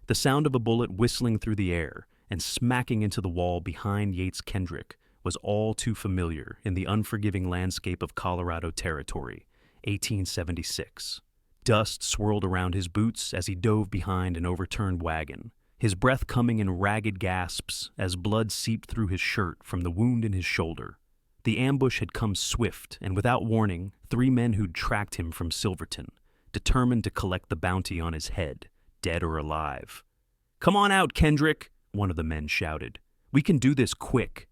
The sound of a bullet whistling through the air and smacking into the wall behind Yates Kendrick was all too familiar in the unforgiving landscape of Colorado Territory, 1876. Dust swirled around his boots as he dove behind an overturned wagon, his breath coming in ragged gasps as blood seeped through his shirt from the wound in his shoulder. The ambush had come swift, and without warning, 3 men who'd tracked him from Silverton, determined to collect the bounty on his head, dead or alive. "Come on out, Kendrick," one of the men shouted. "We can do this quick."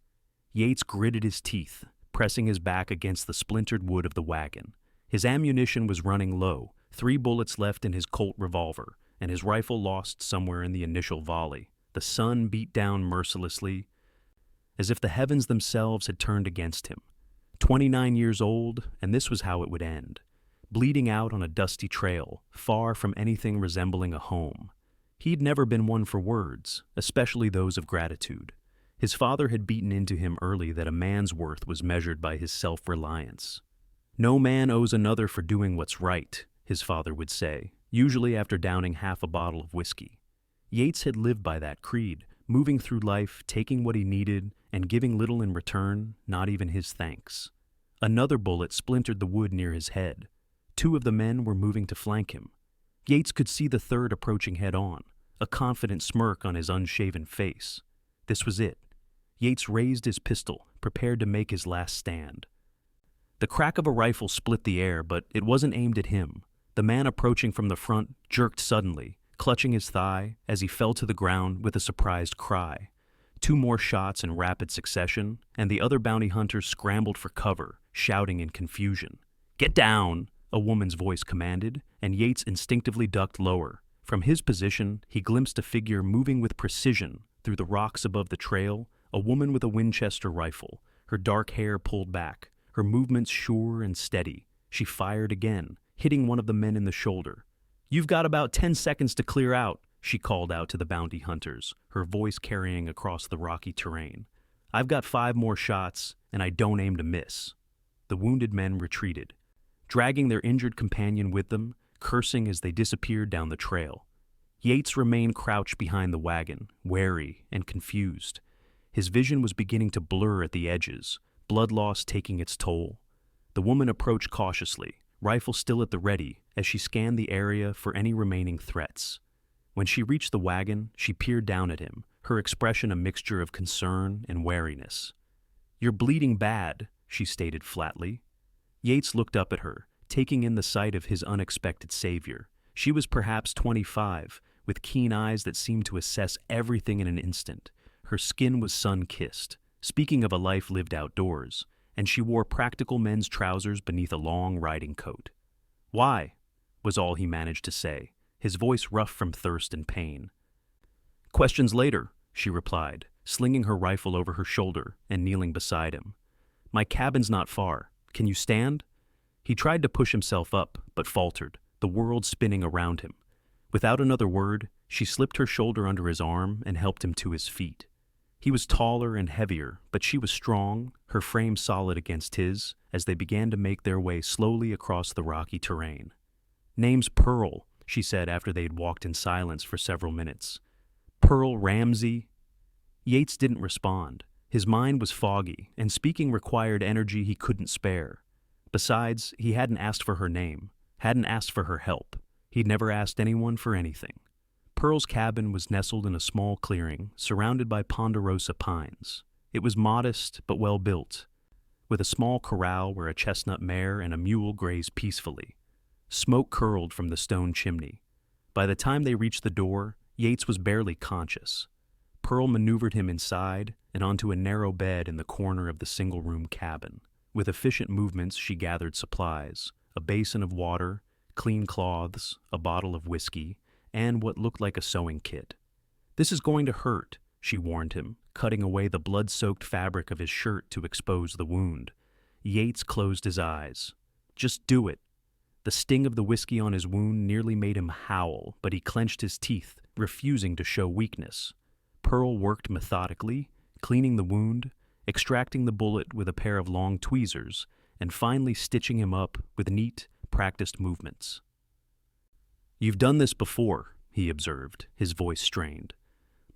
Yates gritted his teeth, pressing his back against the splintered wood of the wagon. His ammunition was running low, 3 bullets left in his Colt revolver, and his rifle lost somewhere in the initial volley. The sun beat down mercilessly, as if the heavens themselves had turned against him. 29 years old, and this was how it would end. Bleeding out on a dusty trail, far from anything resembling a home. He'd never been one for words, especially those of gratitude. His father had beaten into him early that a man's worth was measured by his self-reliance. "No man owes another for doing what's right," his father would say, usually after downing half a bottle of whiskey. Yates had lived by that creed, moving through life, taking what he needed, and giving little in return, not even his thanks. Another bullet splintered the wood near his head. 2 of the men were moving to flank him. Yates could see the third approaching head-on, a confident smirk on his unshaven face. This was it. Yates raised his pistol, prepared to make his last stand. The crack of a rifle split the air, but it wasn't aimed at him. The man approaching from the front jerked suddenly, clutching his thigh as he fell to the ground with a surprised cry. 2 more shots in rapid succession, and the other bounty hunters scrambled for cover, shouting in confusion. "Get down!" a woman's voice commanded, and Yates instinctively ducked lower. From his position, he glimpsed a figure moving with precision through the rocks above the trail, a woman with a Winchester rifle, her dark hair pulled back, her movements sure and steady. She fired again, hitting one of the men in the shoulder. "You've got about 10 seconds to clear out," she called out to the bounty hunters, her voice carrying across the rocky terrain. "I've got 5 more shots, and I don't aim to miss." The wounded men retreated, dragging their injured companion with them, cursing as they disappeared down the trail. Yates remained crouched behind the wagon, wary and confused. His vision was beginning to blur at the edges, blood loss taking its toll. The woman approached cautiously, rifle still at the ready, as she scanned the area for any remaining threats. When she reached the wagon, she peered down at him, her expression a mixture of concern and wariness. "You're bleeding bad," she stated flatly. Yates looked up at her, taking in the sight of his unexpected savior. She was perhaps 25, with keen eyes that seemed to assess everything in an instant. Her skin was sun-kissed, speaking of a life lived outdoors, and she wore practical men's trousers beneath a long riding coat. "Why?" was all he managed to say, his voice rough from thirst and pain. "Questions later," she replied, slinging her rifle over her shoulder and kneeling beside him. "My cabin's not far. Can you stand?" He tried to push himself up, but faltered, the world spinning around him. Without another word, she slipped her shoulder under his arm and helped him to his feet. He was taller and heavier, but she was strong, her frame solid against his, as they began to make their way slowly across the rocky terrain. "Name's Pearl," she said after they had walked in silence for several minutes. "Pearl Ramsey?" Yates didn't respond. His mind was foggy, and speaking required energy he couldn't spare. Besides, he hadn't asked for her name, hadn't asked for her help. He'd never asked anyone for anything. Pearl's cabin was nestled in a small clearing, surrounded by ponderosa pines. It was modest but well built, with a small corral where a chestnut mare and a mule grazed peacefully. Smoke curled from the stone chimney. By the time they reached the door, Yates was barely conscious. Pearl maneuvered him inside and onto a narrow bed in the corner of the single-room cabin. With efficient movements, she gathered supplies, a basin of water, clean cloths, a bottle of whiskey, and what looked like a sewing kit. "This is going to hurt," she warned him, cutting away the blood-soaked fabric of his shirt to expose the wound. Yates closed his eyes. "Just do it." The sting of the whiskey on his wound nearly made him howl, but he clenched his teeth, refusing to show weakness. Pearl worked methodically, cleaning the wound, extracting the bullet with a pair of long tweezers, and finally stitching him up with neat, practiced movements. "You've done this before," he observed, his voice strained.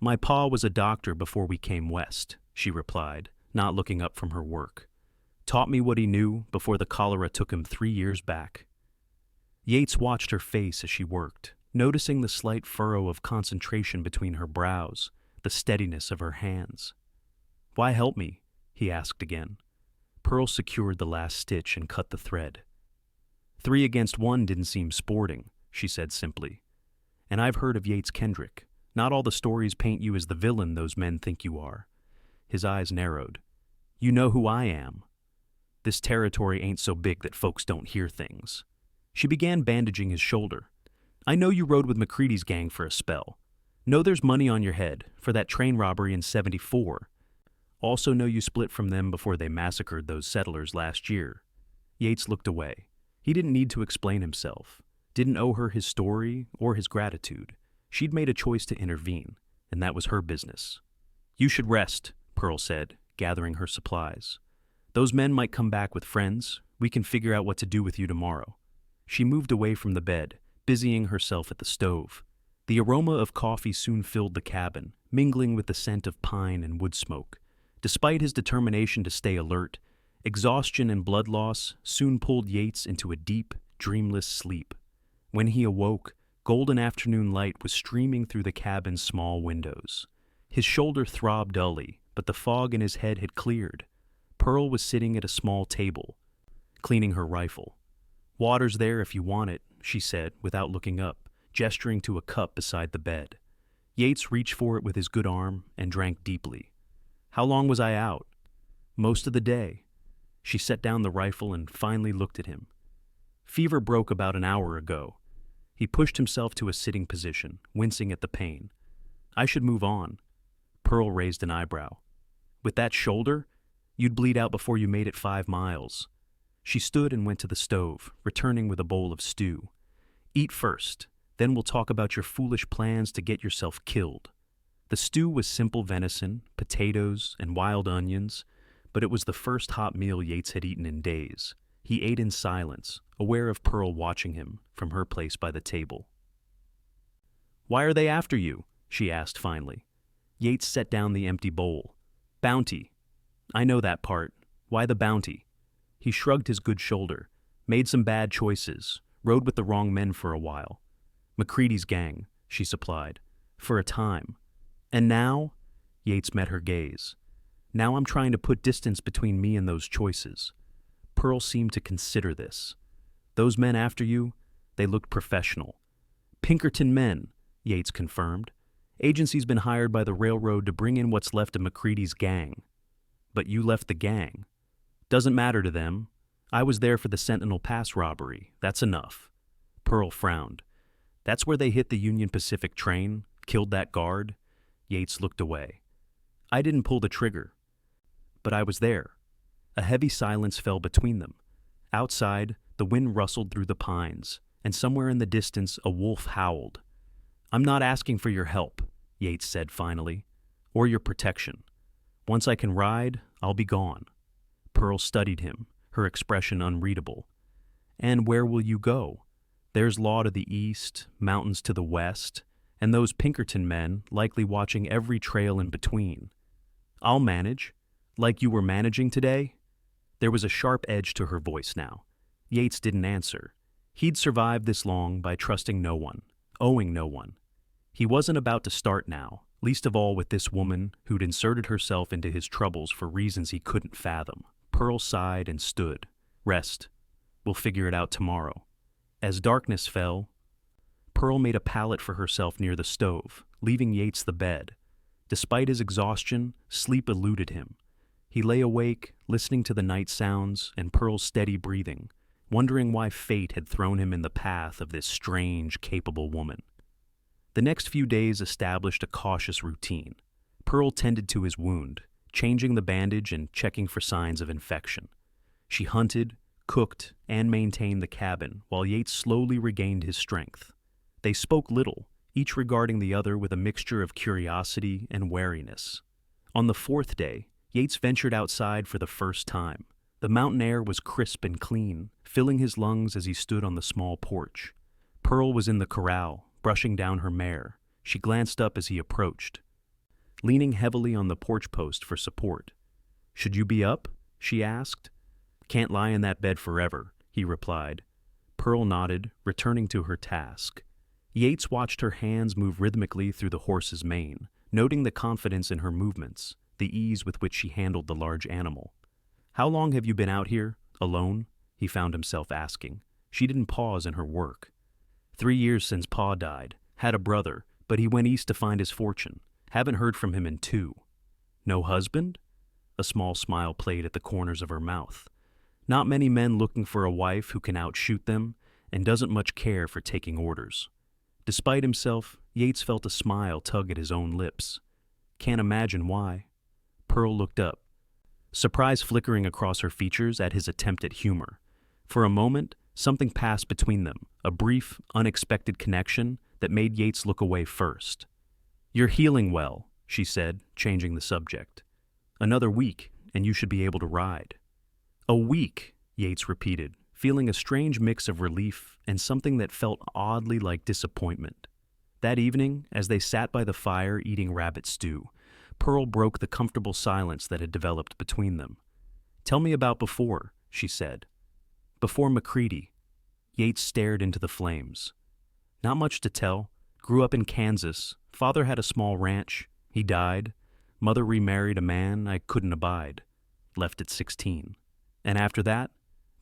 "My pa was a doctor before we came west," she replied, not looking up from her work. "Taught me what he knew before the cholera took him 3 years back." Yates watched her face as she worked, noticing the slight furrow of concentration between her brows, the steadiness of her hands. "Why help me?" he asked again. Pearl secured the last stitch and cut the thread. 3 against 1 didn't seem sporting, she said simply. "And I've heard of Yates Kendrick. Not all the stories paint you as the villain those men think you are." His eyes narrowed. "You know who I am. This territory ain't so big that folks don't hear things." She began bandaging his shoulder. "I know you rode with McCready's gang for a spell. Know there's money on your head for that train robbery in '74. Also know you split from them before they massacred those settlers last year." Yates looked away. He didn't need to explain himself. Didn't owe her his story or his gratitude. She'd made a choice to intervene, and that was her business. "You should rest," Pearl said, gathering her supplies. "Those men might come back with friends. We can figure out what to do with you tomorrow." She moved away from the bed, busying herself at the stove. The aroma of coffee soon filled the cabin, mingling with the scent of pine and wood smoke. Despite his determination to stay alert, exhaustion and blood loss soon pulled Yates into a deep, dreamless sleep. When he awoke, golden afternoon light was streaming through the cabin's small windows. His shoulder throbbed dully, but the fog in his head had cleared. Pearl was sitting at a small table, cleaning her rifle. "Water's there if you want it," she said without looking up, gesturing to a cup beside the bed. Yates reached for it with his good arm and drank deeply. "How long was I out?" "Most of the day." She set down the rifle and finally looked at him. "Fever broke about an hour ago." He pushed himself to a sitting position, wincing at the pain. "I should move on." Pearl raised an eyebrow. "With that shoulder? You'd bleed out before you made it 5 miles. She stood and went to the stove, returning with a bowl of stew. "Eat first, then we'll talk about your foolish plans to get yourself killed." The stew was simple venison, potatoes, and wild onions, but it was the first hot meal Yates had eaten in days. He ate in silence, aware of Pearl watching him from her place by the table. "Why are they after you?" she asked finally. Yates set down the empty bowl. "Bounty." "I know that part. Why the bounty?" He shrugged his good shoulder. "Made some bad choices. Rode with the wrong men for a while." "McCready's gang," she supplied. "For a time." "And now?" Yates met her gaze. "Now I'm trying to put distance between me and those choices." Pearl seemed to consider this. "Those men after you, they looked professional." "Pinkerton men," Yates confirmed. "Agency's been hired by the railroad to bring in what's left of McCready's gang." "But you left the gang." "Doesn't matter to them. I was there for the Sentinel Pass robbery. That's enough." Pearl frowned. "That's where they hit the Union Pacific train, killed that guard?" Yates looked away. "I didn't pull the trigger. But I was there." A heavy silence fell between them. Outside, the wind rustled through the pines, and somewhere in the distance a wolf howled. "I'm not asking for your help," Yates said finally, "or your protection. Once I can ride, I'll be gone." Pearl studied him, her expression unreadable. "And where will you go? There's law to the east, mountains to the west, and those Pinkerton men likely watching every trail in between." "I'll manage. Like you were managing today?" There was a sharp edge to her voice now. Yates didn't answer. He'd survived this long by trusting no one, owing no one. He wasn't about to start now, least of all with this woman who'd inserted herself into his troubles for reasons he couldn't fathom. Pearl sighed and stood. "Rest. We'll figure it out tomorrow." As darkness fell, Pearl made a pallet for herself near the stove, leaving Yates the bed. Despite his exhaustion, sleep eluded him. He lay awake, listening to the night sounds and Pearl's steady breathing, wondering why fate had thrown him in the path of this strange, capable woman. The next few days established a cautious routine. Pearl tended to his wound, changing the bandage and checking for signs of infection. She hunted, cooked, and maintained the cabin while Yates slowly regained his strength. They spoke little, each regarding the other with a mixture of curiosity and wariness. On the 4th day, Yates ventured outside for the first time. The mountain air was crisp and clean, filling his lungs as he stood on the small porch. Pearl was in the corral, brushing down her mare. She glanced up as he approached, leaning heavily on the porch post for support. "Should you be up?" she asked. "Can't lie in that bed forever," he replied. Pearl nodded, returning to her task. Yates watched her hands move rhythmically through the horse's mane, noting the confidence in her movements, the ease with which she handled the large animal. "How long have you been out here, alone?" he found himself asking. She didn't pause in her work. 3 years since Pa died. Had a brother, but he went east to find his fortune. Haven't heard from him in 2. "No husband?" A small smile played at the corners of her mouth. Not many men looking for a wife who can outshoot them and doesn't much care for taking orders. Despite himself, Yates felt a smile tug at his own lips. Can't imagine why. Pearl looked up, surprise flickering across her features at his attempt at humor. For a moment, something passed between them, a brief, unexpected connection that made Yates look away first. "You're healing well," she said, changing the subject. "Another week, and you should be able to ride." "A week," Yates repeated, feeling a strange mix of relief and something that felt oddly like disappointment. That evening, as they sat by the fire eating rabbit stew, Pearl broke the comfortable silence that had developed between them. "Tell me about before," she said. "Before McCready." Yates stared into the flames. "Not much to tell. Grew up in Kansas. Father had a small ranch. He died. Mother remarried a man I couldn't abide. Left at 16. And after that,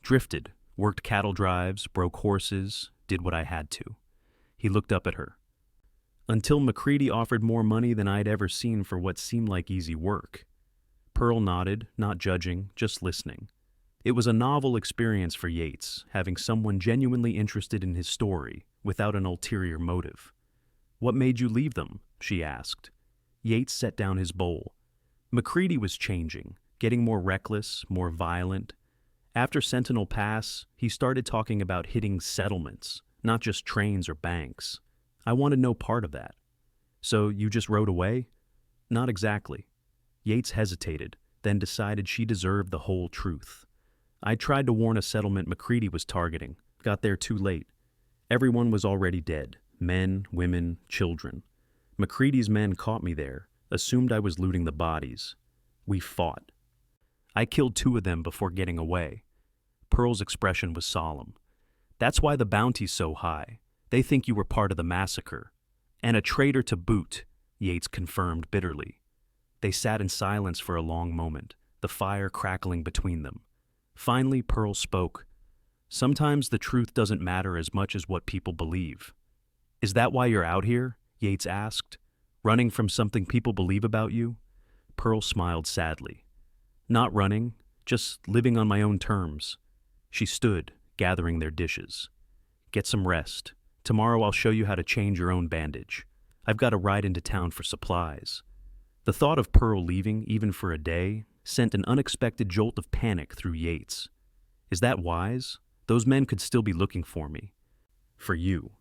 drifted, worked cattle drives, broke horses, did what I had to." He looked up at her. "Until McCready offered more money than I'd ever seen for what seemed like easy work." Pearl nodded, not judging, just listening. It was a novel experience for Yates, having someone genuinely interested in his story, without an ulterior motive. "What made you leave them?" she asked. Yates set down his bowl. McCready was changing, getting more reckless, more violent. After Sentinel Pass, he started talking about hitting settlements, not just trains or banks. I wanted no part of that. "So you just rode away?" "Not exactly." Yates hesitated, then decided she deserved the whole truth. "I tried to warn a settlement McCready was targeting. Got there too late. Everyone was already dead. Men, women, children. McCready's men caught me there, assumed I was looting the bodies. We fought. I killed 2 of them before getting away." Pearl's expression was solemn. "That's why the bounty's so high. They think you were part of the massacre. And a traitor to boot," Yates confirmed bitterly. They sat in silence for a long moment, the fire crackling between them. Finally, Pearl spoke. "Sometimes the truth doesn't matter as much as what people believe." "Is that why you're out here?" Yates asked. "Running from something people believe about you?" Pearl smiled sadly. "Not running, just living on my own terms." She stood, gathering their dishes. "Get some rest. Tomorrow I'll show you how to change your own bandage. I've got to ride into town for supplies." The thought of Pearl leaving, even for a day, sent an unexpected jolt of panic through Yates. "Is that wise? Those men could still be looking for me. For you."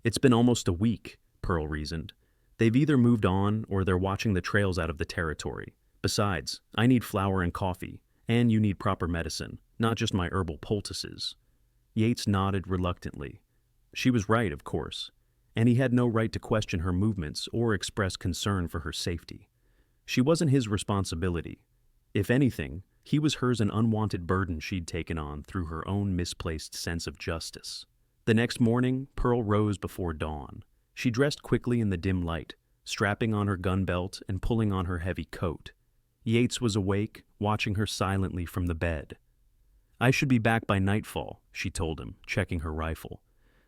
"It's been almost a week," Pearl reasoned. "They've either moved on or they're watching the trails out of the territory. Besides, I need flour and coffee, and you need proper medicine, not just my herbal poultices." Yates nodded reluctantly. She was right, of course, and he had no right to question her movements or express concern for her safety. She wasn't his responsibility. If anything, he was hers an unwanted burden she'd taken on through her own misplaced sense of justice. The next morning, Pearl rose before dawn. She dressed quickly in the dim light, strapping on her gun belt and pulling on her heavy coat. Yates was awake, watching her silently from the bed. "I should be back by nightfall," she told him, checking her rifle.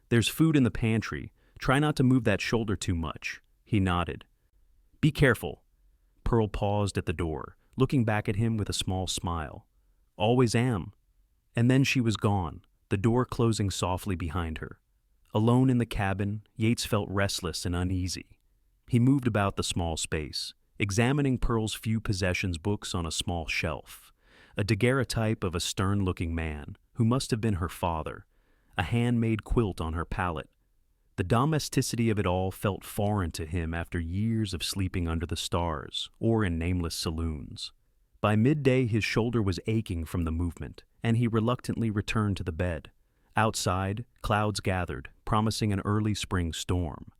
"There's food in the pantry. Try not to move that shoulder too much." He nodded. "Be careful." Pearl paused at the door, looking back at him with a small smile. "Always am." And then she was gone, the door closing softly behind her. Alone in the cabin, Yates felt restless and uneasy. He moved about the small space, examining Pearl's few possessions books on a small shelf, a daguerreotype of a stern-looking man, who must have been her father, a handmade quilt on her pallet. The domesticity of it all felt foreign to him after years of sleeping under the stars or in nameless saloons. By midday his shoulder was aching from the movement, and he reluctantly returned to the bed. Outside, clouds gathered, promising an early spring storm.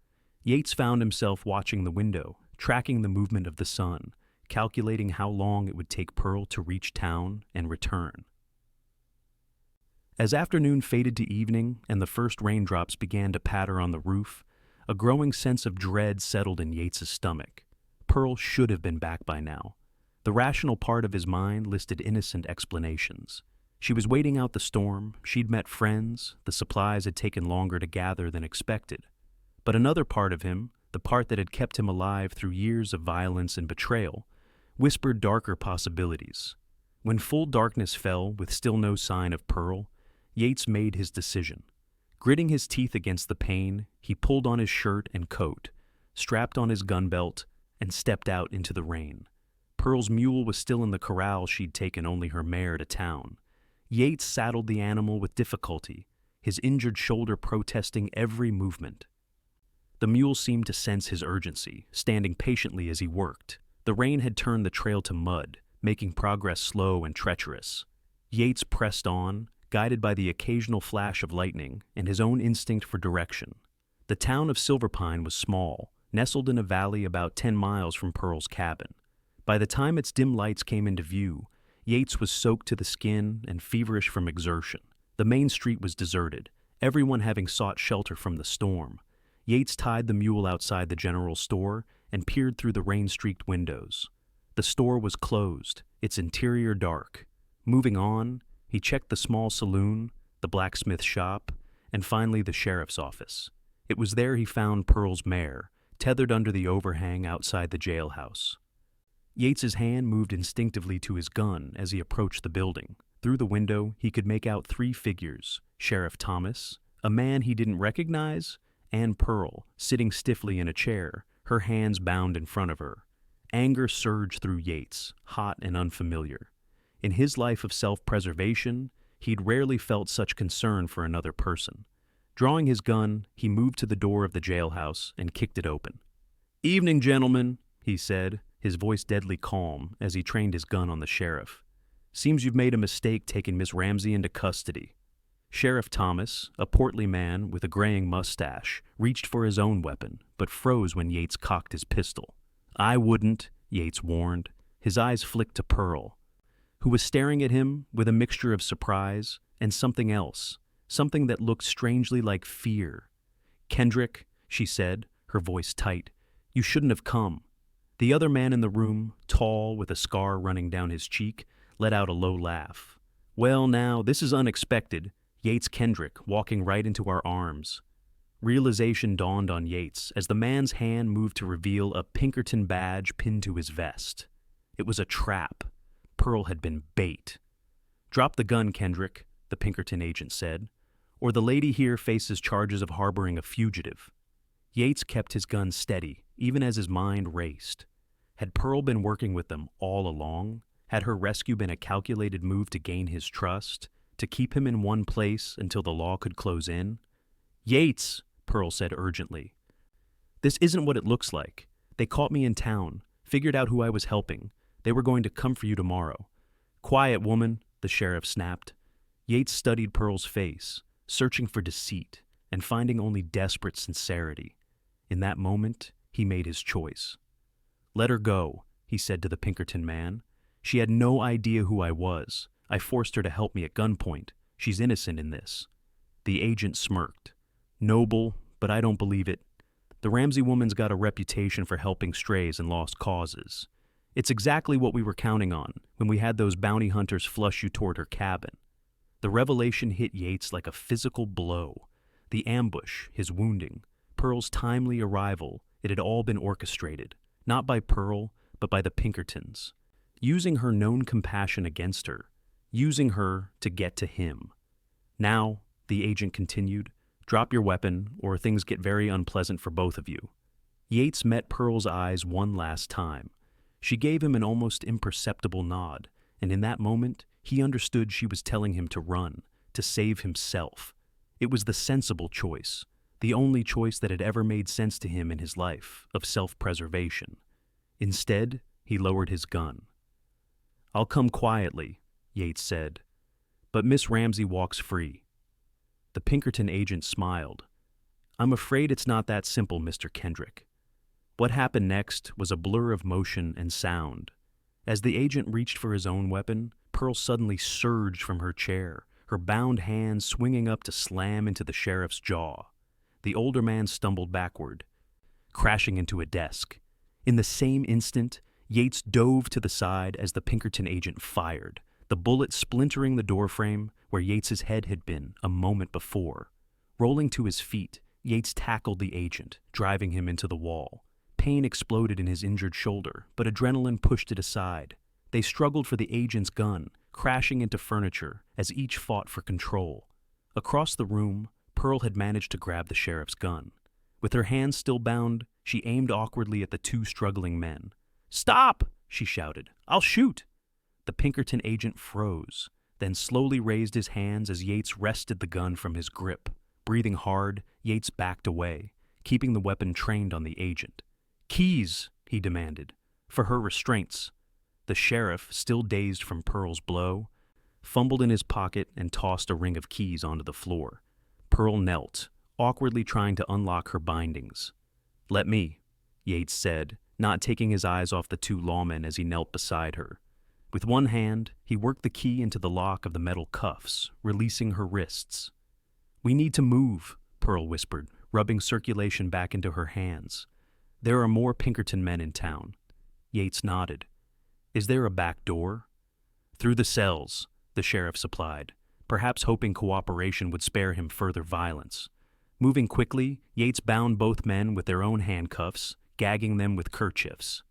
Yates found himself watching the window, tracking the movement of the sun, calculating how long it would take Pearl to reach town and return. As afternoon faded to evening and the first raindrops began to patter on the roof, a growing sense of dread settled in Yates's stomach. Pearl should have been back by now. The rational part of his mind listed innocent explanations. She was waiting out the storm, she'd met friends, the supplies had taken longer to gather than expected. But another part of him, the part that had kept him alive through years of violence and betrayal, whispered darker possibilities. When full darkness fell with still no sign of Pearl, Yates made his decision. Gritting his teeth against the pain, he pulled on his shirt and coat, strapped on his gun belt, and stepped out into the rain. Pearl's mule was still in the corral she'd taken only her mare to town. Yates saddled the animal with difficulty, his injured shoulder protesting every movement. The mule seemed to sense his urgency, standing patiently as he worked. The rain had turned the trail to mud, making progress slow and treacherous. Yates pressed on, guided by the occasional flash of lightning and his own instinct for direction. The town of Silverpine was small, nestled in a valley about 10 miles from Pearl's cabin. By the time its dim lights came into view, Yates was soaked to the skin and feverish from exertion. The main street was deserted, everyone having sought shelter from the storm. Yates tied the mule outside the general store and peered through the rain-streaked windows. The store was closed, its interior dark. Moving on, he checked the small saloon, the blacksmith shop, and finally the sheriff's office. It was there he found Pearl's mare, tethered under the overhang outside the jailhouse. Yates's hand moved instinctively to his gun as he approached the building. Through the window, he could make out 3 figures: Sheriff Thomas, a man he didn't recognize, and Pearl, sitting stiffly in a chair, her hands bound in front of her. Anger surged through Yates, hot and unfamiliar. In his life of self-preservation, he'd rarely felt such concern for another person. Drawing his gun, he moved to the door of the jailhouse and kicked it open. "Evening, gentlemen," he said, his voice deadly calm as he trained his gun on the sheriff. "Seems you've made a mistake taking Miss Ramsey into custody." Sheriff Thomas, a portly man with a graying mustache, reached for his own weapon, but froze when Yates cocked his pistol. "I wouldn't," Yates warned. His eyes flicked to Pearl, who was staring at him with a mixture of surprise and something else, something that looked strangely like fear. "Kendrick," she said, her voice tight, "you shouldn't have come." The other man in the room, tall with a scar running down his cheek, let out a low laugh. "Well now, this is unexpected. Yates Kendrick walking right into our arms." Realization dawned on Yates as the man's hand moved to reveal a Pinkerton badge pinned to his vest. It was a trap. Pearl had been bait. "Drop the gun, Kendrick," the Pinkerton agent said, "or the lady here faces charges of harboring a fugitive." Yates kept his gun steady, even as his mind raced. Had Pearl been working with them all along? Had her rescue been a calculated move to gain his trust, to keep him in one place until the law could close in? "Yates," Pearl said urgently. "This isn't what it looks like. They caught me in town, figured out who I was helping. They were going to come for you tomorrow." "Quiet, woman," the sheriff snapped. Yates studied Pearl's face, searching for deceit and finding only desperate sincerity. In that moment, he made his choice. "Let her go," he said to the Pinkerton man. "She had no idea who I was. I forced her to help me at gunpoint. She's innocent in this." The agent smirked. "Noble, but I don't believe it. The Ramsey woman's got a reputation for helping strays and lost causes. It's exactly what we were counting on when we had those bounty hunters flush you toward her cabin." The revelation hit Yates like a physical blow. The ambush, his wounding, Pearl's timely arrival, it had all been orchestrated, not by Pearl, but by the Pinkertons, using her known compassion against her, using her to get to him. "Now," the agent continued, "drop your weapon, or things get very unpleasant for both of you." Yates met Pearl's eyes one last time. She gave him an almost imperceptible nod, and in that moment, he understood she was telling him to run, to save himself. It was the sensible choice, the only choice that had ever made sense to him in his life of self-preservation. Instead, he lowered his gun. "I'll come quietly," Yates said, "but Miss Ramsey walks free." The Pinkerton agent smiled. I'm afraid it's not that simple, Mr. Kendrick. What happened next was a blur of motion and sound. As the agent reached for his own weapon, Pearl suddenly surged from her chair, her bound hand swinging up to slam into the sheriff's jaw. The older man stumbled backward, crashing into a desk. In the same instant, Yates dove to the side as the Pinkerton agent fired, the bullet splintering the doorframe where Yates's head had been a moment before. Rolling to his feet, Yates tackled the agent, driving him into the wall. Pain exploded in his injured shoulder, but adrenaline pushed it aside. They struggled for the agent's gun, crashing into furniture as each fought for control. Across the room, Pearl had managed to grab the sheriff's gun. With her hands still bound, she aimed awkwardly at the two struggling men. "Stop!" she shouted. "I'll shoot!" The Pinkerton agent froze, then slowly raised his hands as Yates wrested the gun from his grip. Breathing hard, Yates backed away, keeping the weapon trained on the agent. "Keys," he demanded, "for her restraints." The sheriff, still dazed from Pearl's blow, fumbled in his pocket and tossed a ring of keys onto the floor. Pearl knelt, awkwardly trying to unlock her bindings. "Let me," Yates said, not taking his eyes off the two lawmen as he knelt beside her. With one hand, he worked the key into the lock of the metal cuffs, releasing her wrists. "We need to move," Pearl whispered, rubbing circulation back into her hands. "There are more Pinkerton men in town." Yates nodded. "Is there a back door?" "Through the cells," the sheriff supplied, perhaps hoping cooperation would spare him further violence. Moving quickly, Yates bound both men with their own handcuffs, gagging them with kerchiefs.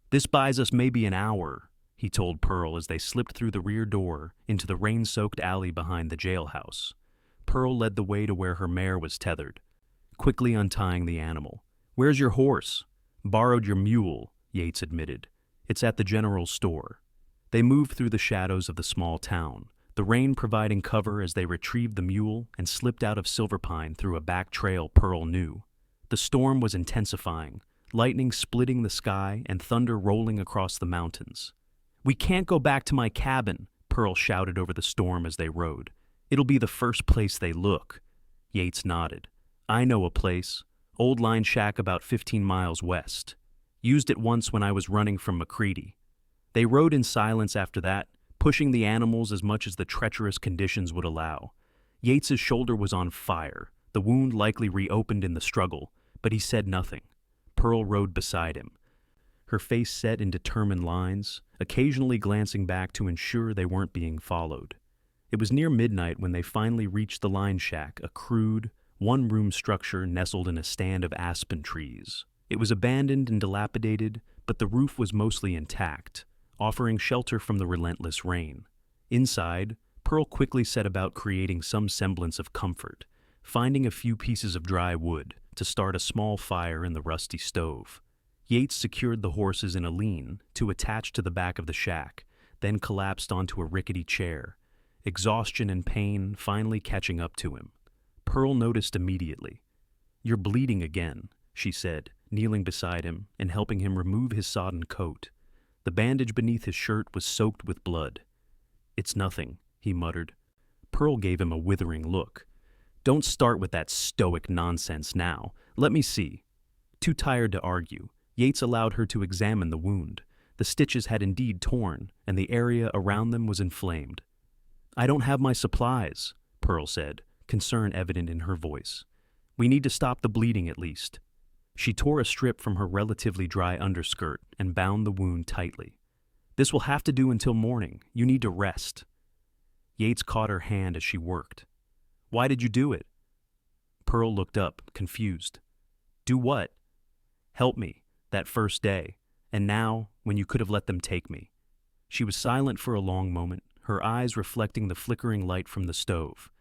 "This buys us maybe an hour," he told Pearl as they slipped through the rear door into the rain-soaked alley behind the jailhouse. Pearl led the way to where her mare was tethered, quickly untying the animal. "Where's your horse?" "Borrowed your mule," Yates admitted. "It's at the general store." They moved through the shadows of the small town, the rain providing cover as they retrieved the mule and slipped out of Silverpine through a back trail Pearl knew. The storm was intensifying, lightning splitting the sky and thunder rolling across the mountains. "We can't go back to my cabin," Pearl shouted over the storm as they rode. "It'll be the first place they look." Yates nodded. "I know a place. Old line shack about 15 miles west. Used it once when I was running from McCready." They rode in silence after that, pushing the animals as much as the treacherous conditions would allow. Yates's shoulder was on fire, the wound likely reopened in the struggle, but he said nothing. Pearl rode beside him, her face set in determined lines, occasionally glancing back to ensure they weren't being followed. It was near midnight when they finally reached the line shack, a crude, one-room structure nestled in a stand of aspen trees. It was abandoned and dilapidated, but the roof was mostly intact, offering shelter from the relentless rain. Inside, Pearl quickly set about creating some semblance of comfort, finding a few pieces of dry wood to start a small fire in the rusty stove. Yates secured the horses in a lean to attach to the back of the shack, then collapsed onto a rickety chair, exhaustion and pain finally catching up to him. Pearl noticed immediately. "You're bleeding again," she said, kneeling beside him and helping him remove his sodden coat. The bandage beneath his shirt was soaked with blood. "It's nothing," he muttered. Pearl gave him a withering look. "Don't start with that stoic nonsense now. Let me see." Too tired to argue, Yates allowed her to examine the wound. The stitches had indeed torn, and the area around them was inflamed. "I don't have my supplies," Pearl said, concern evident in her voice. "We need to stop the bleeding at least." She tore a strip from her relatively dry underskirt and bound the wound tightly. "This will have to do until morning. You need to rest." Yates caught her hand as she worked. "Why did you do it?" Pearl looked up, confused. "Do what?" "Help me, that first day, and now, when you could have let them take me." She was silent for a long moment, her eyes reflecting the flickering light from the stove.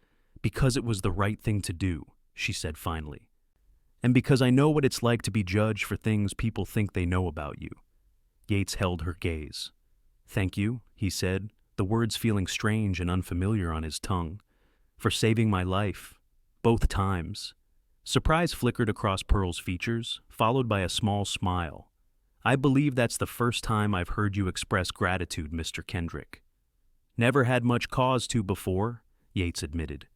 "Because it was the right thing to do," she said finally. "And because I know what it's like to be judged for things people think they know about you." Yates held her gaze. "Thank you," he said, the words feeling strange and unfamiliar on his tongue. "For saving my life. Both times." Surprise flickered across Pearl's features, followed by a small smile. "I believe that's the first time I've heard you express gratitude, Mr. Kendrick." "Never had much cause to before," Yates admitted.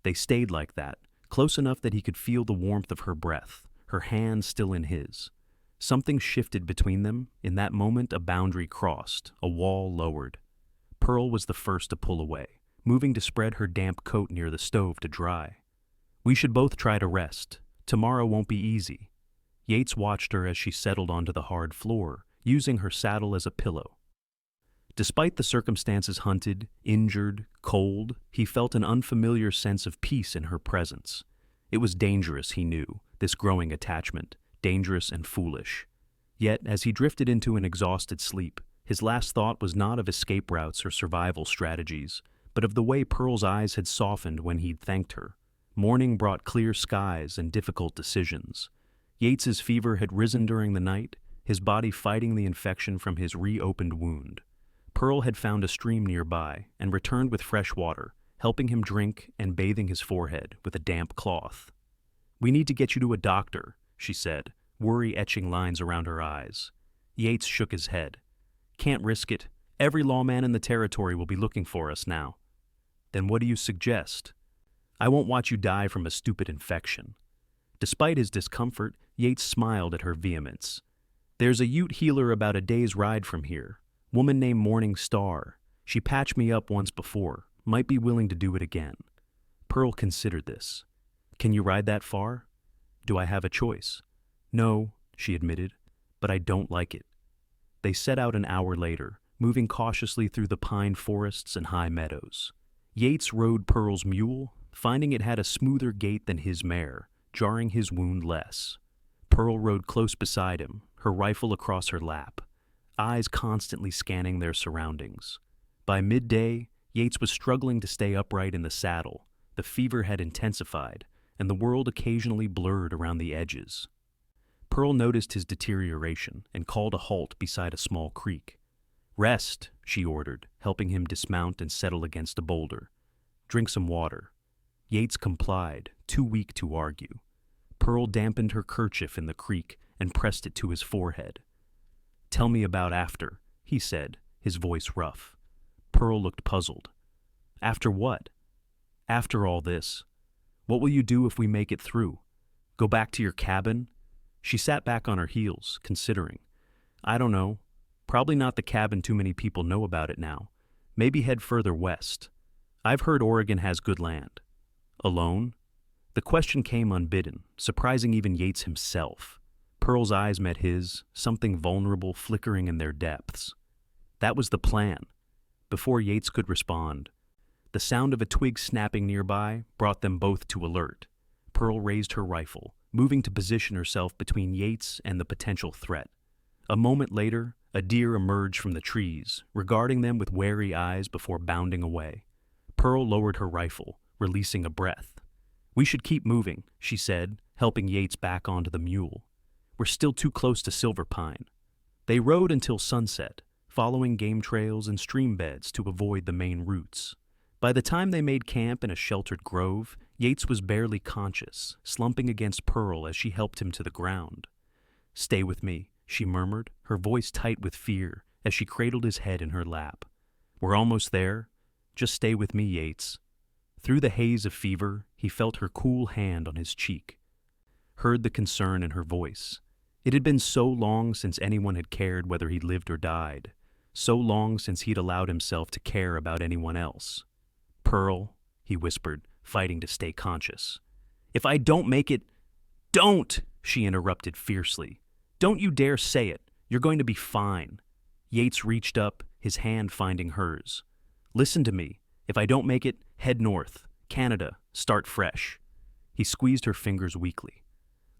They stayed like that, close enough that he could feel the warmth of her breath, her hand still in his. Something shifted between them. In that moment, a boundary crossed, a wall lowered. Pearl was the first to pull away, moving to spread her damp coat near the stove to dry. "We should both try to rest. Tomorrow won't be easy." Yates watched her as she settled onto the hard floor, using her saddle as a pillow. Despite the circumstances, hunted, injured, cold, he felt an unfamiliar sense of peace in her presence. It was dangerous, he knew, this growing attachment, dangerous and foolish. Yet, as he drifted into an exhausted sleep, his last thought was not of escape routes or survival strategies, but of the way Pearl's eyes had softened when he'd thanked her. Morning brought clear skies and difficult decisions. Yates's fever had risen during the night, his body fighting the infection from his reopened wound. Pearl had found a stream nearby and returned with fresh water, helping him drink and bathing his forehead with a damp cloth. "We need to get you to a doctor," she said, worry etching lines around her eyes. Yates shook his head. "Can't risk it. Every lawman in the territory will be looking for us now." "Then what do you suggest?" "I won't watch you die from a stupid infection." Despite his discomfort, Yates smiled at her vehemence. "There's a Ute healer about a day's ride from here. Woman named Morning Star. She patched me up once before. Might be willing to do it again." Pearl considered this. "Can you ride that far?" "Do I have a choice?" "No," she admitted, "but I don't like it." They set out an hour later, moving cautiously through the pine forests and high meadows. Yates rode Pearl's mule, finding it had a smoother gait than his mare, jarring his wound less. Pearl rode close beside him, her rifle across her lap, eyes constantly scanning their surroundings. By midday, Yates was struggling to stay upright in the saddle. The fever had intensified, and the world occasionally blurred around the edges. Pearl noticed his deterioration and called a halt beside a small creek. "Rest," she ordered, helping him dismount and settle against a boulder. "Drink some water." Yates complied, too weak to argue. Pearl dampened her kerchief in the creek and pressed it to his forehead. "Tell me about after," he said, his voice rough. Pearl looked puzzled. "After what?" "After all this. What will you do if we make it through? Go back to your cabin?" She sat back on her heels, considering. "I don't know. Probably not the cabin too many people know about it now. Maybe head further west. I've heard Oregon has good land." "Alone?" The question came unbidden, surprising even Yates himself. Pearl's eyes met his, something vulnerable flickering in their depths. That was the plan. Before Yates could respond, the sound of a twig snapping nearby brought them both to alert. Pearl raised her rifle, moving to position herself between Yates and the potential threat. A moment later, a deer emerged from the trees, regarding them with wary eyes before bounding away. Pearl lowered her rifle, releasing a breath. "We should keep moving," she said, helping Yates back onto the mule. "We're still too close to Silver Pine." They rode until sunset, following game trails and stream beds to avoid the main routes. By the time they made camp in a sheltered grove, Yates was barely conscious, slumping against Pearl as she helped him to the ground. "Stay with me," she murmured, her voice tight with fear as she cradled his head in her lap. "We're almost there. Just stay with me, Yates." Through the haze of fever, he felt her cool hand on his cheek, heard the concern in her voice. It had been so long since anyone had cared whether he lived or died, so long since he'd allowed himself to care about anyone else. "Pearl," he whispered, fighting to stay conscious. "If I don't make it—" "Don't!" she interrupted fiercely. "Don't you dare say it. You're going to be fine." Yates reached up, his hand finding hers. "Listen to me. If I don't make it, head north. Canada. Start fresh." He squeezed her fingers weakly.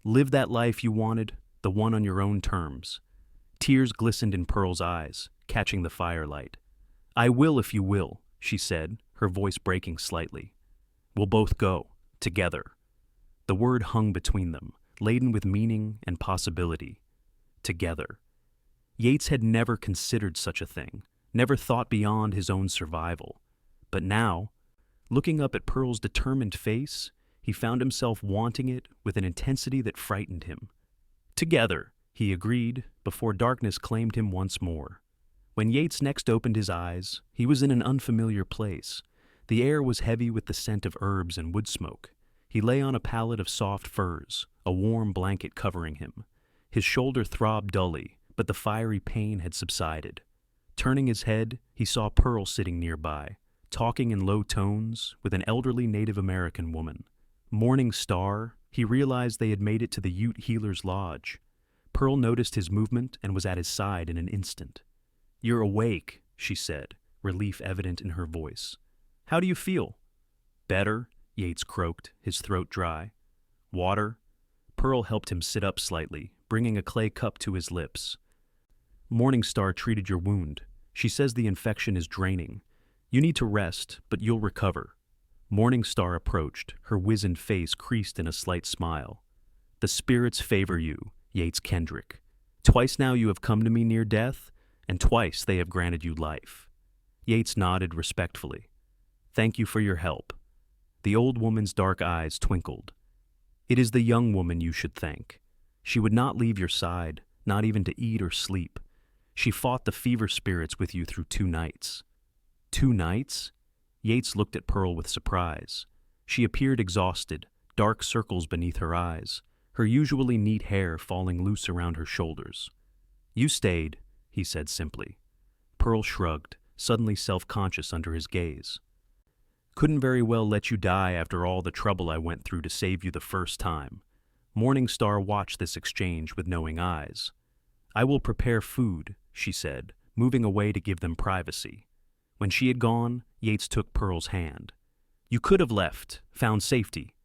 "Live that life you wanted, the one on your own terms." Tears glistened in Pearl's eyes, catching the firelight. "I will if you will," she said, her voice breaking slightly. "We'll both go, together." The word hung between them, laden with meaning and possibility. Together. Yates had never considered such a thing, never thought beyond his own survival. But now, looking up at Pearl's determined face, he found himself wanting it with an intensity that frightened him. "Together," he agreed, before darkness claimed him once more. When Yates next opened his eyes, he was in an unfamiliar place. The air was heavy with the scent of herbs and wood smoke. He lay on a pallet of soft furs, a warm blanket covering him. His shoulder throbbed dully, but the fiery pain had subsided. Turning his head, he saw Pearl sitting nearby, talking in low tones with an elderly Native American woman. Morning Star, he realized they had made it to the Ute Healer's Lodge. Pearl noticed his movement and was at his side in an instant. "You're awake," she said, relief evident in her voice. "How do you feel?" "Better," Yates croaked, his throat dry. "Water?" Pearl helped him sit up slightly, bringing a clay cup to his lips. "Morning Star treated your wound. She says the infection is draining. You need to rest, but you'll recover." Morning Star approached, her wizened face creased in a slight smile. "The spirits favor you, Yates Kendrick. Twice now you have come to me near death, and twice they have granted you life." Yates nodded respectfully. "Thank you for your help." The old woman's dark eyes twinkled. "It is the young woman you should thank. She would not leave your side, not even to eat or sleep. She fought the fever spirits with you through 2 nights. 2 nights? Yates looked at Pearl with surprise. She appeared exhausted, dark circles beneath her eyes, her usually neat hair falling loose around her shoulders. "You stayed," he said simply. Pearl shrugged, suddenly self-conscious under his gaze. "Couldn't very well let you die after all the trouble I went through to save you the first time." Morning Star watched this exchange with knowing eyes. "I will prepare food," she said, moving away to give them privacy. When she had gone, Yates took Pearl's hand. "You could have left, found safety."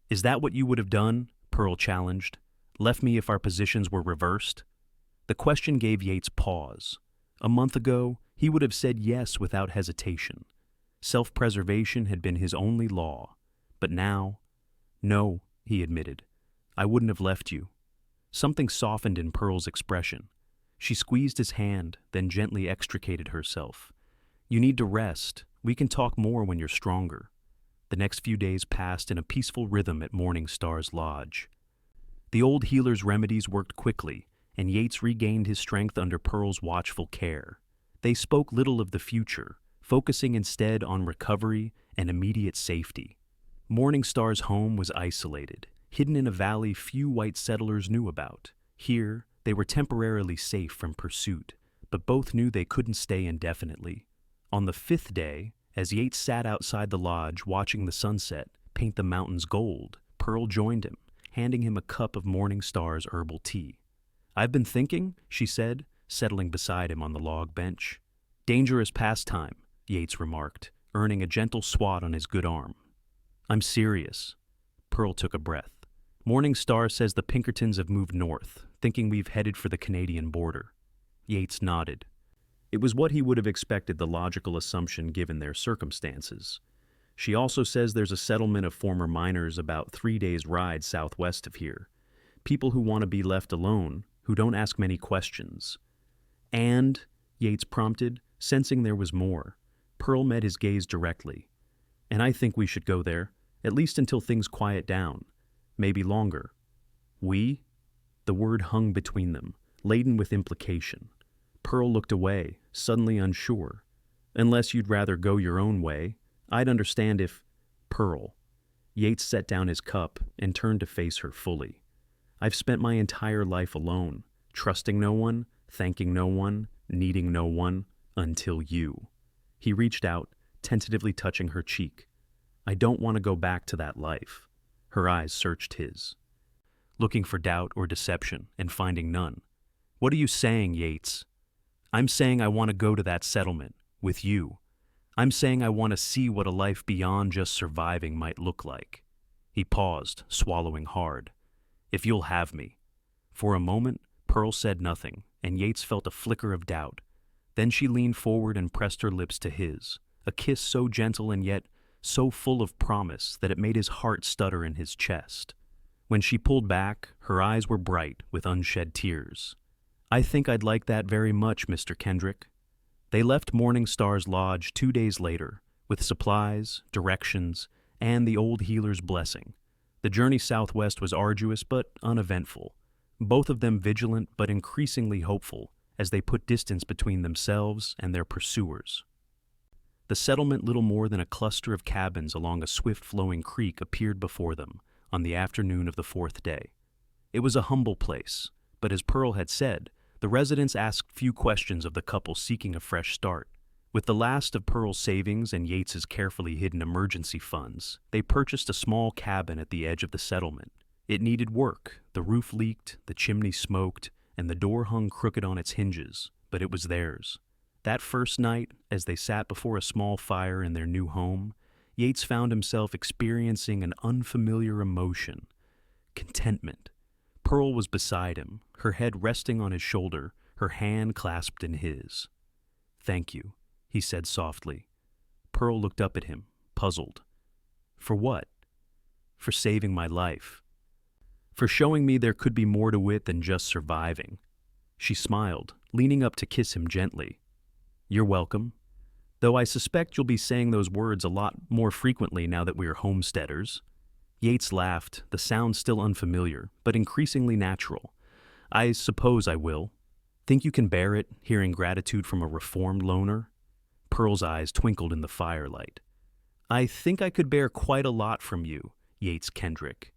"Is that what you would have done?" Pearl challenged. "Left me if our positions were reversed?" The question gave Yates pause. A month ago, he would have said yes without hesitation. Self-preservation had been his only law. But now, "No," he admitted. "I wouldn't have left you." Something softened in Pearl's expression. She squeezed his hand, then gently extricated herself. "You need to rest. We can talk more when you're stronger." The next few days passed in a peaceful rhythm at Morning Star's lodge. The old healer's remedies worked quickly, and Yates regained his strength under Pearl's watchful care. They spoke little of the future, focusing instead on recovery and immediate safety. Morning Star's home was isolated, hidden in a valley few white settlers knew about. Here, they were temporarily safe from pursuit, but both knew they couldn't stay indefinitely. On the 5th day, as Yates sat outside the lodge watching the sunset paint the mountains gold, Pearl joined him, handing him a cup of Morning Star's herbal tea. "I've been thinking," she said, settling beside him on the log bench. "Dangerous pastime," Yates remarked, earning a gentle swat on his good arm. "I'm serious." Pearl took a breath. "Morning Star says the Pinkertons have moved north, thinking we've headed for the Canadian border." Yates nodded. It was what he would have expected, the logical assumption given their circumstances. "She also says there's a settlement of former miners about 3 days' ride southwest of here. People who want to be left alone, who don't ask many questions." "And," Yates prompted, sensing there was more. Pearl met his gaze directly. "And I think we should go there, at least until things quiet down. Maybe longer." "We?" The word hung between them, laden with implication. Pearl looked away, suddenly unsure. "Unless you'd rather go your own way, I'd understand if—" "Pearl." Yates set down his cup and turned to face her fully. "I've spent my entire life alone, trusting no one, thanking no one, needing no one, until you." He reached out, tentatively touching her cheek. "I don't want to go back to that life." Her eyes searched his, looking for doubt or deception and finding none. "What are you saying, Yates?" "I'm saying I want to go to that settlement, with you. I'm saying I want to see what a life beyond just surviving might look like." He paused, swallowing hard. "If you'll have me." For a moment, Pearl said nothing, and Yates felt a flicker of doubt. Then she leaned forward and pressed her lips to his, a kiss so gentle and yet so full of promise that it made his heart stutter in his chest. When she pulled back, her eyes were bright with unshed tears. "I think I'd like that very much, Mr. Kendrick." They left Morning Star's lodge 2 days later, with supplies, directions, and the old healer's blessing. The journey southwest was arduous but uneventful, both of them vigilant but increasingly hopeful as they put distance between themselves and their pursuers. The settlement, little more than a cluster of cabins along a swift-flowing creek, appeared before them on the afternoon of the fourth day. It was a humble place, but as Pearl had said, the residents asked few questions of the couple seeking a fresh start. With the last of Pearl's savings and Yates's carefully hidden emergency funds, they purchased a small cabin at the edge of the settlement. It needed work. The roof leaked, the chimney smoked, and the door hung crooked on its hinges, but it was theirs. That first night, as they sat before a small fire in their new home, Yates found himself experiencing an unfamiliar emotion: contentment. Pearl was beside him, her head resting on his shoulder, her hand clasped in his. "Thank you," he said softly. Pearl looked up at him, puzzled. "For what?" "For saving my life. For showing me there could be more to it than just surviving." She smiled, leaning up to kiss him gently. "You're welcome. Though I suspect you'll be saying those words a lot more frequently now that we're homesteaders." Yates laughed, the sound still unfamiliar, but increasingly natural. "I suppose I will. Think you can bear it, hearing gratitude from a reformed loner?" Pearl's eyes twinkled in the firelight. "I think I could bear quite a lot from you, Yates Kendrick."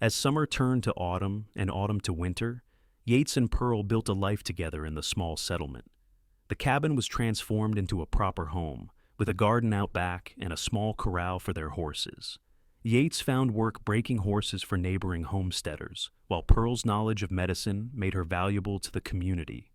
As summer turned to autumn and autumn to winter, Yates and Pearl built a life together in the small settlement. The cabin was transformed into a proper home, with a garden out back and a small corral for their horses. Yates found work breaking horses for neighboring homesteaders, while Pearl's knowledge of medicine made her valuable to the community.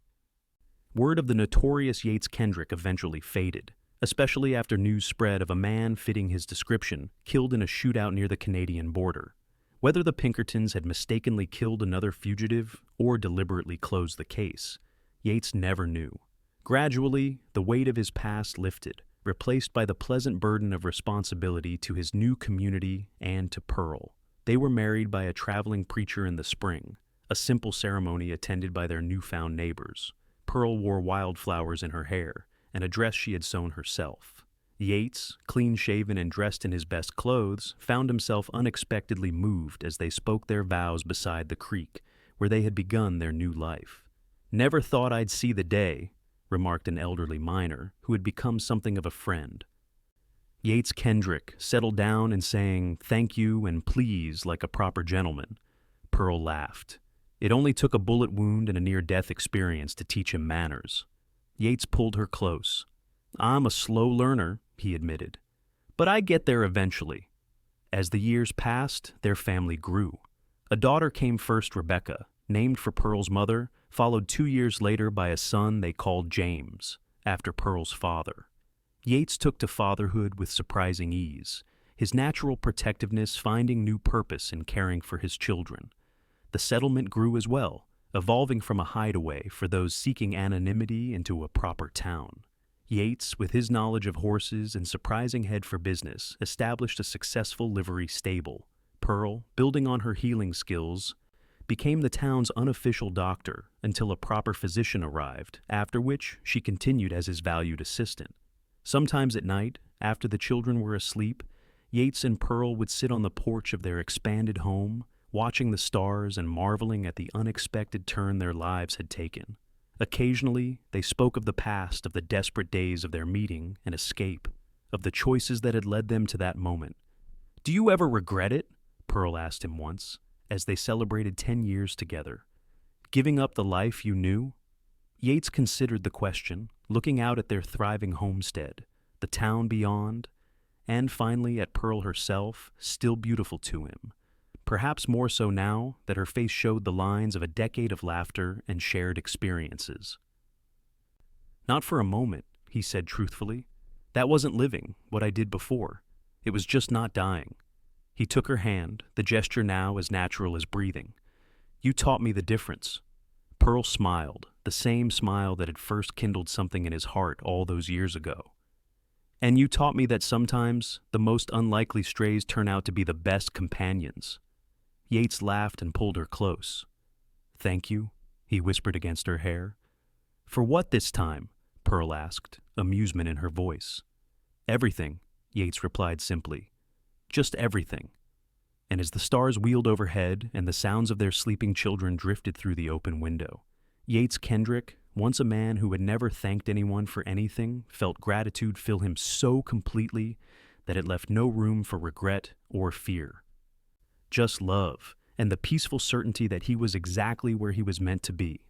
Word of the notorious Yates Kendrick eventually faded, especially after news spread of a man fitting his description killed in a shootout near the Canadian border. Whether the Pinkertons had mistakenly killed another fugitive or deliberately closed the case, Yates never knew. Gradually, the weight of his past lifted, replaced by the pleasant burden of responsibility to his new community and to Pearl. They were married by a traveling preacher in the spring, a simple ceremony attended by their newfound neighbors. Pearl wore wildflowers in her hair, and a dress she had sewn herself. Yates, clean-shaven and dressed in his best clothes, found himself unexpectedly moved as they spoke their vows beside the creek, where they had begun their new life. "Never thought I'd see the day," remarked an elderly miner who had become something of a friend. Yates Kendrick settled down and saying "thank you" and "please" like a proper gentleman. Pearl laughed. It only took a bullet wound and a near-death experience to teach him manners. Yates pulled her close. "I'm a slow learner," he admitted, "but I get there eventually." As the years passed, their family grew. A daughter came first, Rebecca, named for Pearl's mother, followed 2 years later by a son they called James, after Pearl's father. Yates took to fatherhood with surprising ease, his natural protectiveness finding new purpose in caring for his children. The settlement grew as well, evolving from a hideaway for those seeking anonymity into a proper town. Yates, with his knowledge of horses and surprising head for business, established a successful livery stable. Pearl, building on her healing skills, became the town's unofficial doctor until a proper physician arrived, after which she continued as his valued assistant. Sometimes at night, after the children were asleep, Yates and Pearl would sit on the porch of their expanded home, watching the stars and marveling at the unexpected turn their lives had taken. Occasionally, they spoke of the past, of the desperate days of their meeting and escape, of the choices that had led them to that moment. "Do you ever regret it?" Pearl asked him once, as they celebrated 10 years together. "Giving up the life you knew?" Yates considered the question, looking out at their thriving homestead, the town beyond, and finally at Pearl herself, still beautiful to him. Perhaps more so now that her face showed the lines of a decade of laughter and shared experiences. "Not for a moment," he said truthfully. "That wasn't living, what I did before. It was just not dying." He took her hand, the gesture now as natural as breathing. "You taught me the difference." Pearl smiled, the same smile that had first kindled something in his heart all those years ago. "And you taught me that sometimes the most unlikely strays turn out to be the best companions." Yates laughed and pulled her close. "Thank you," he whispered against her hair. "For what this time?" Pearl asked, amusement in her voice. "Everything," Yates replied simply. "Just everything." And as the stars wheeled overhead and the sounds of their sleeping children drifted through the open window, Yates Kendrick, Once a man who had never thanked anyone for anything felt gratitude fill him so completely that it left no room for regret or fear. Just love and the peaceful certainty that he was exactly where he was meant to be.